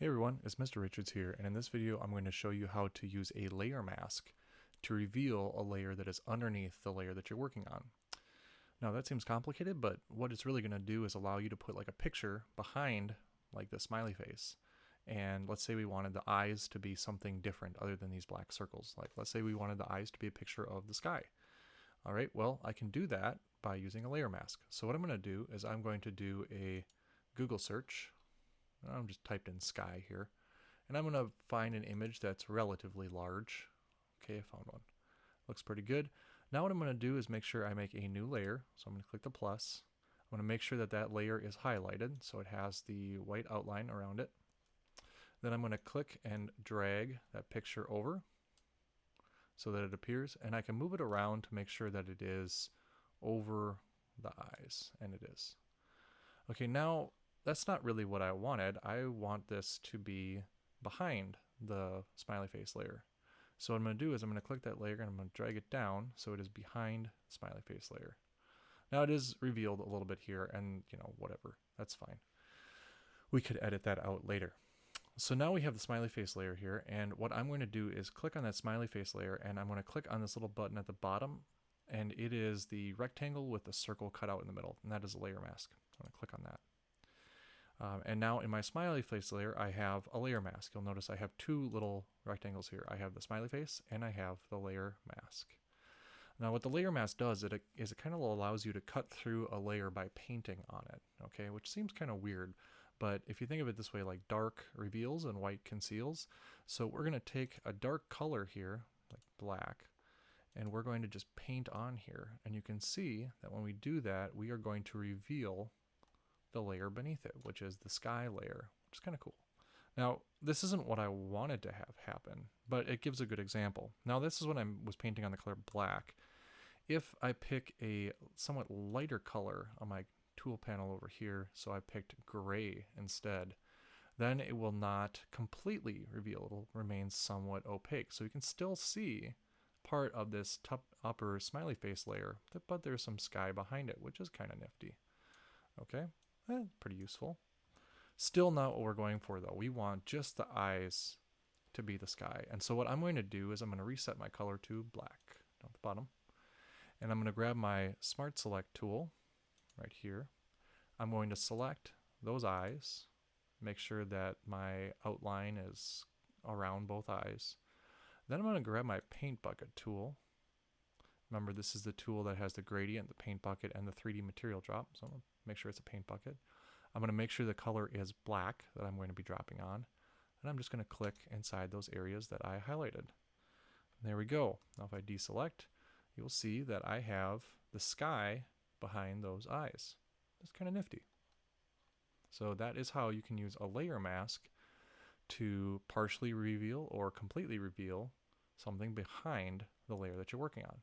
Hey everyone, it's Mr. Richards here, and in this video I'm going to show you how to use a layer mask to reveal a layer that is underneath the layer that you're working on. Now that seems complicated, but what it's really going to do is allow you to put like a picture behind like the smiley face. And let's say we wanted the eyes to be something different other than these black circles. Like let's say we wanted the eyes to be a picture of the sky. All right, well I can do that by using a layer mask. So what I'm going to do is I'm going to do a Google search. I'm just typed in sky here. And I'm going to find an image that's relatively large. Okay, I found one. Looks pretty good. Now what I'm going to do is make sure I make a new layer. So I'm going to click the plus. I'm going to make sure that that layer is highlighted so it has the white outline around it. Then I'm going to click and drag that picture over so that it appears. And I can move it around to make sure that it is over the eyes. And it is. Okay, now that's not really what I wanted. I want this to be behind the smiley face layer. So what I'm going to do is I'm going to click that layer and I'm going to drag it down so it is behind the smiley face layer. Now it is revealed a little bit here, and whatever, that's fine. We could edit that out later. So now we have the smiley face layer here, and what I'm going to do is click on that smiley face layer, and I'm going to click on this little button at the bottom, and it is the rectangle with the circle cut out in the middle, and that is a layer mask. I'm going to click on that. And now in my smiley face layer, I have a layer mask. You'll notice I have two little rectangles here. I have the smiley face and I have the layer mask. Now what the layer mask does is it kind of allows you to cut through a layer by painting on it, okay? Which seems kind of weird, but if you think of it this way, like dark reveals and white conceals. So we're going to take a dark color here, like black, and we're going to just paint on here. And you can see that when we do that, we are going to reveal the layer beneath it, which is the sky layer, which is kind of cool. Now, this isn't what I wanted to have happen, but it gives a good example. Now, this is when I was painting on the color black. If I pick a somewhat lighter color on my tool panel over here, so I picked gray instead, then it will not completely reveal. It'll remain somewhat opaque. So you can still see part of this upper smiley face layer, but there's some sky behind it, which is kind of nifty. Okay. Pretty useful. Still not what we're going for though. We want just the eyes to be the sky. And so what I'm going to do is I'm going to reset my color to black down at the bottom. And I'm going to grab my Smart Select tool right here. I'm going to select those eyes, make sure that my outline is around both eyes. Then I'm going to grab my Paint Bucket tool. Remember, this is the tool that has the gradient, the paint bucket, and the 3D material drop. So I'm going to make sure it's a paint bucket. I'm going to make sure the color is black that I'm going to be dropping on. And I'm just going to click inside those areas that I highlighted. And there we go. Now if I deselect, you'll see that I have the sky behind those eyes. That's kind of nifty. So that is how you can use a layer mask to partially reveal or completely reveal something behind the layer that you're working on.